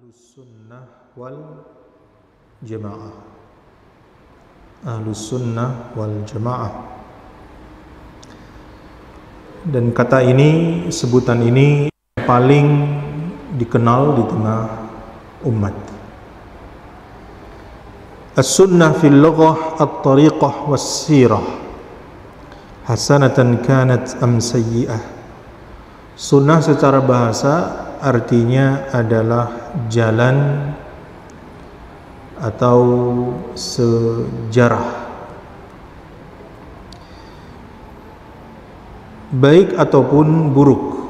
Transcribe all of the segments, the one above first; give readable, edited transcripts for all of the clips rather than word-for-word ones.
Ahlus sunnah wal jamaah. Ahlus sunnah wal jamaah. Dan kata ini, sebutan ini paling dikenal di tengah umat. As-sunnah fil lughah at-tariqah was-sirah, hasanatan kanat am sayyi'ah. Sunnah secara bahasa artinya adalah jalan atau sejarah, baik ataupun buruk.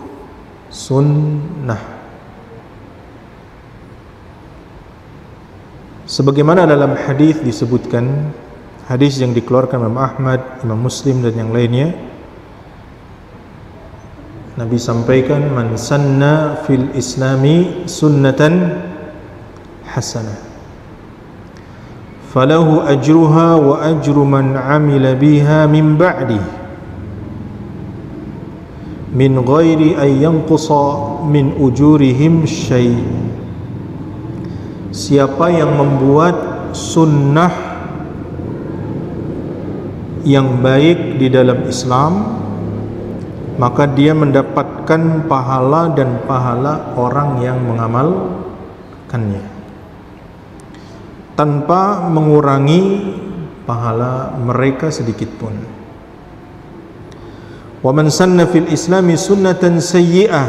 Sunnah, sebagaimana dalam hadis disebutkan, hadis yang dikeluarkan Imam Ahmad, Imam Muslim dan yang lainnya, Nabi sampaikan, man sanna fil islami sunnatan hasanah falahu ajruha wa ajru man amila biha min ba'di min ghairi an yanqusa min ujurihim syai'. Siapa yang membuat sunnah yang baik di dalam Islam, maka dia mendapatkan pahala dan pahala orang yang mengamalkannya tanpa mengurangi pahala mereka sedikit pun. Wa man sanna fil islami sunnatan sayyi'ah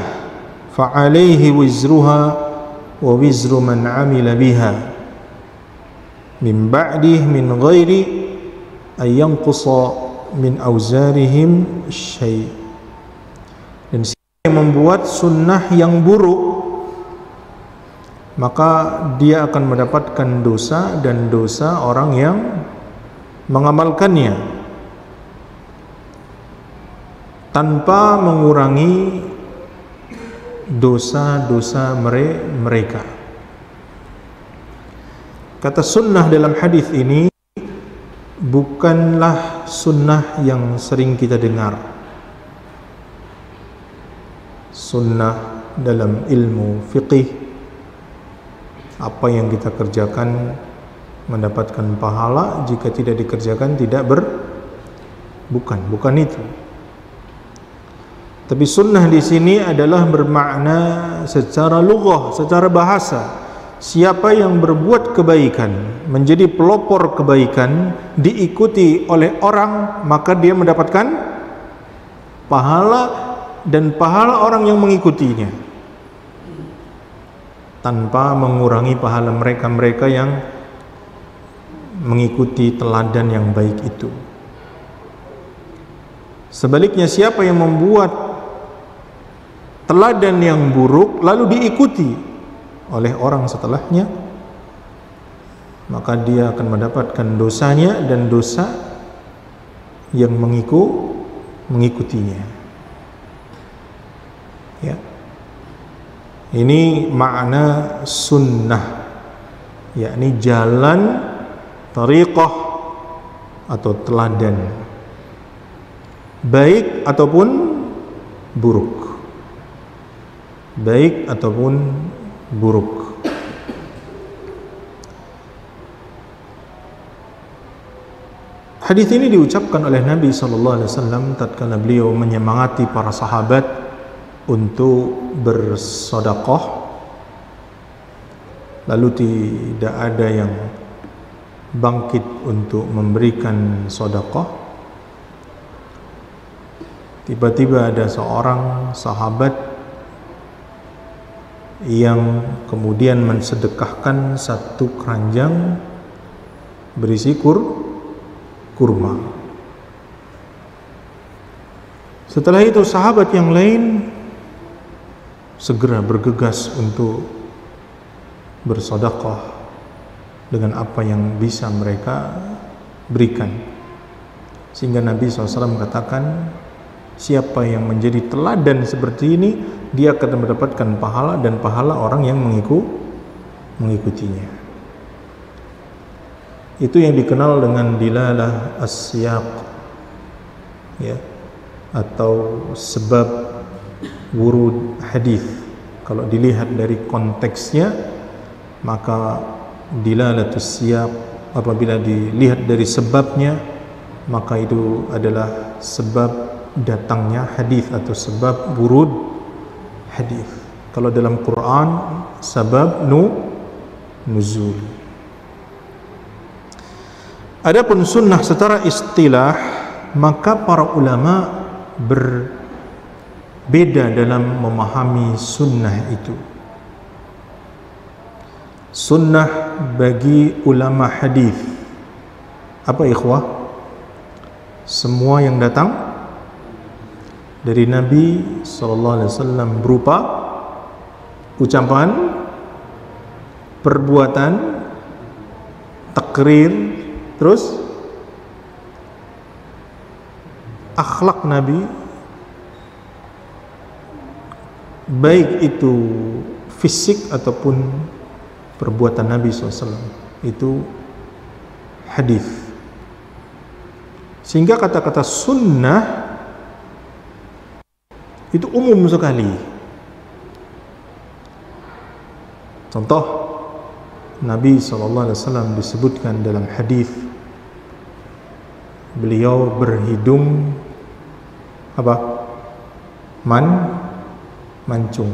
fa 'alaihi wizruha wa wizru man 'amila biha min ba'dihi min ghairi ay yanqusa min auzarihim syai'. Dan siapa yang membuat sunnah yang buruk, maka dia akan mendapatkan dosa dan dosa orang yang mengamalkannya tanpa mengurangi dosa-dosa mereka. Kata sunnah dalam hadis ini bukanlah sunnah yang sering kita dengar. Sunnah dalam ilmu fiqih, apa yang kita kerjakan mendapatkan pahala, jika tidak dikerjakan tidak bukan itu. Tapi sunnah di sini adalah bermakna secara lughah, secara bahasa. Siapa yang berbuat kebaikan, menjadi pelopor kebaikan, diikuti oleh orang, maka dia mendapatkan pahala dan pahala orang yang mengikutinya tanpa mengurangi pahala mereka yang mengikuti teladan yang baik itu. Sebaliknya, siapa yang membuat teladan yang buruk lalu diikuti oleh orang setelahnya, maka dia akan mendapatkan dosanya dan dosa yang mengikutinya. Ya. Ini makna sunnah, yakni jalan, tariqah atau teladan, baik ataupun buruk. Baik ataupun buruk. Hadis ini diucapkan oleh Nabi SAW tatkala beliau menyemangati para sahabat untuk bersedekah, lalu tidak ada yang bangkit untuk memberikan sedekah. Tiba-tiba ada seorang sahabat yang kemudian mensedekahkan satu keranjang berisi kurma. Setelah itu sahabat yang lain segera bergegas untuk bersedekah dengan apa yang bisa mereka berikan, sehingga Nabi SAW katakan, siapa yang menjadi teladan seperti ini, dia akan mendapatkan pahala dan pahala orang yang mengikutinya. Itu yang dikenal dengan dilalah as-siyaq, ya, atau sebab wurud hadis. Kalau dilihat dari konteksnya, maka dilalatus siyaq, apabila dilihat dari sebabnya, maka itu adalah sebab datangnya hadis atau sebab wurud hadis. Kalau dalam Quran sabab nuzul. Adapun sunnah secara istilah, maka para ulama berbeda dalam memahami sunnah itu. Sunnah bagi ulama hadis apa ikhwah? Semua yang datang dari Nabi SAW berupa ucapan, perbuatan, takrir, terus akhlak Nabi, baik itu fisik ataupun perbuatan Nabi SAW, itu hadis. Sehingga kata-kata sunnah itu umum sekali. Contoh, Nabi SAW disebutkan dalam hadis, beliau berhidung apa? Mancung.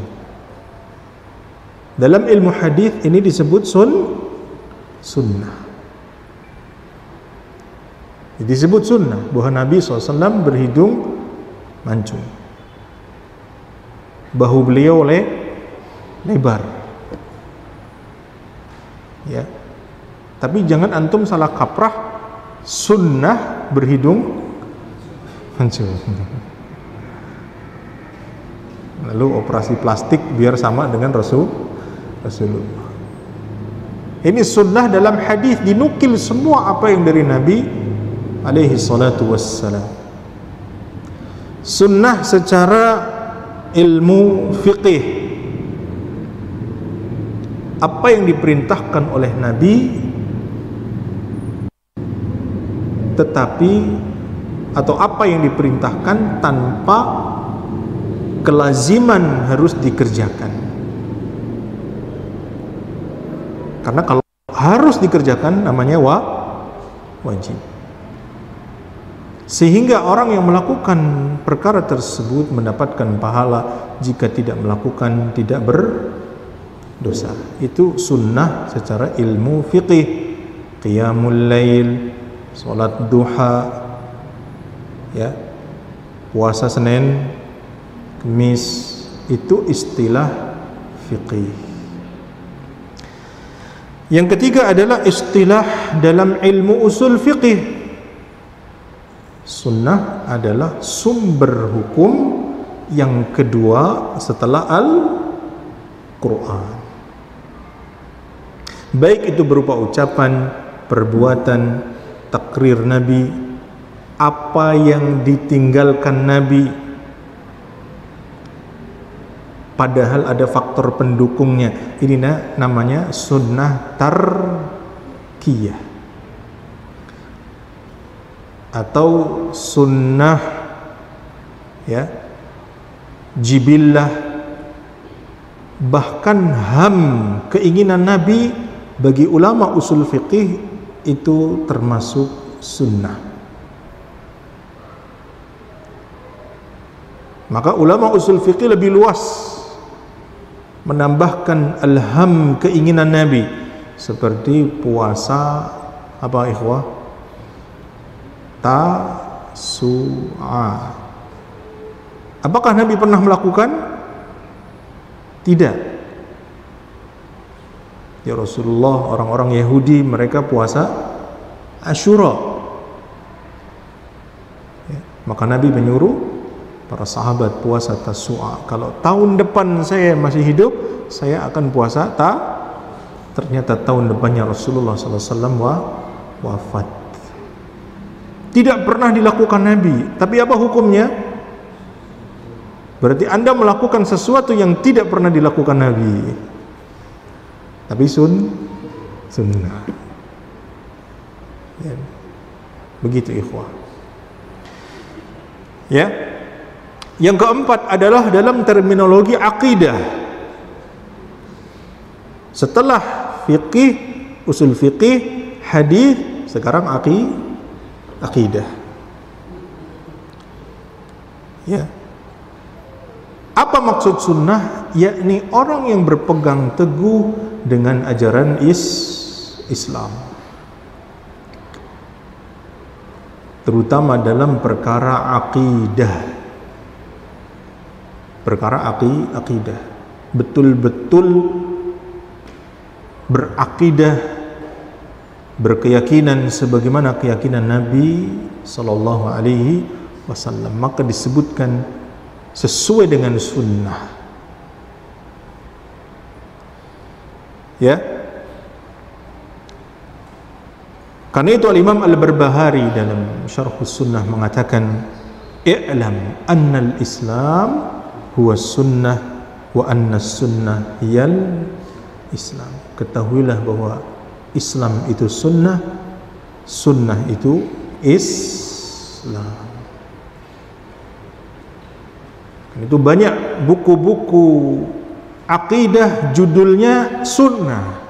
Dalam ilmu hadis ini disebut sunnah. Disebut sunnah bahwa Nabi SAW berhidung mancung. Bahu beliau lebar. Ya. Tapi jangan antum salah kaprah sunnah berhidung mancung. Lalu operasi plastik biar sama dengan Rasulullah. Ini sunnah dalam hadis, dinukil semua apa yang dari Nabi alaihi salatu wassalam. Sunnah secara ilmu fiqih, apa yang diperintahkan oleh Nabi tetapi atau apa yang diperintahkan tanpa kelaziman harus dikerjakan. Karena kalau harus dikerjakan namanya wajib. Sehingga orang yang melakukan perkara tersebut mendapatkan pahala, jika tidak melakukan tidak berdosa. Itu sunnah secara ilmu fiqih. Qiyamul lail, salat duha, ya, puasa Senin, Kamis, itu istilah fiqih. Yang ketiga adalah istilah dalam ilmu usul fiqih. Sunnah adalah sumber hukum yang kedua setelah Al-Quran. Baik itu berupa ucapan, perbuatan, takrir Nabi, apa yang ditinggalkan Nabi, padahal ada faktor pendukungnya. Ini namanya sunnah tarkiyah atau sunnah, ya, jibillah. Bahkan ham, keinginan Nabi, bagi ulama usul fiqih itu termasuk sunnah. Maka ulama usul fiqih lebih luas menambahkan alham, keinginan Nabi, seperti puasa apa ikhwah? Tasu'a. Apakah Nabi pernah melakukan? Tidak. Ya Rasulullah, orang-orang Yahudi mereka puasa Asyura, ya, maka Nabi menyuruh para sahabat puasa Tasu'a. Kalau tahun depan saya masih hidup, saya akan puasa ternyata tahun depannya Rasulullah SAW wafat. Tidak pernah dilakukan Nabi. Tapi apa hukumnya? Berarti Anda melakukan sesuatu yang tidak pernah dilakukan Nabi. Tapi sunnah. Ya. Begitu ikhwah. Ya. Yang keempat adalah dalam terminologi akidah. Setelah fiqih, usul fiqih, hadis, sekarang akidah. Ya. Apa maksud sunnah? Yakni orang yang berpegang teguh dengan ajaran Islam, terutama dalam perkara akidah. Perkara akidah, betul-betul berakidah, berkeyakinan sebagaimana keyakinan Nabi sallallahu alaihi wasallam, maka disebutkan sesuai dengan sunnah. Ya. Karena itu Al-Imam Al-Barbahari dalam Syarhus Sunnah mengatakan, "I'lam annal Islam huwa sunnah wa anna sunnah hiyal Islam." Ketahuilah bahwa Islam itu sunnah, sunnah itu Islam. Itu banyak buku-buku akidah judulnya sunnah.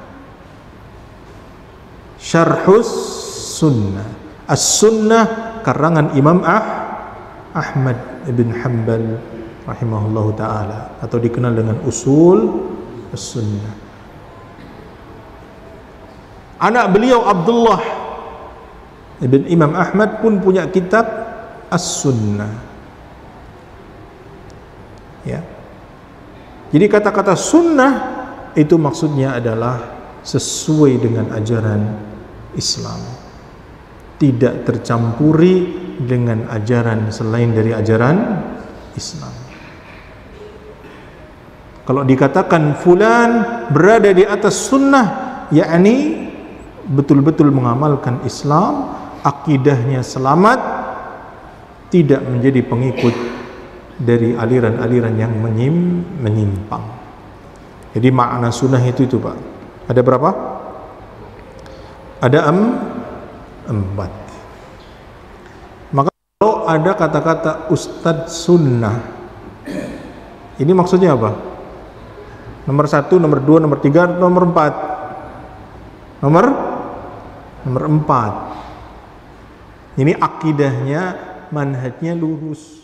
Syarhus Sunnah, As-Sunnah karangan Imam Ahmad ibn Hanbal rahimahullahu ta'ala, atau dikenal dengan Usul As-Sunnah. Anak beliau Abdullah ibn Imam Ahmad pun punya kitab As-Sunnah. Ya. Jadi kata-kata sunnah itu maksudnya adalah sesuai dengan ajaran Islam, tidak tercampuri dengan ajaran selain dari ajaran Islam. Kalau dikatakan fulan berada di atas sunnah, yakni betul-betul mengamalkan Islam, akidahnya selamat, tidak menjadi pengikut dari aliran-aliran yang menyimpang. Jadi makna sunnah itu Pak. Ada berapa? Ada 4. Maka kalau ada kata-kata Ustadz Sunnah, ini maksudnya apa? Nomor 1, nomor 2, nomor 3, nomor 4. Nomor 4. Ini akidahnya, manhajnya lurus.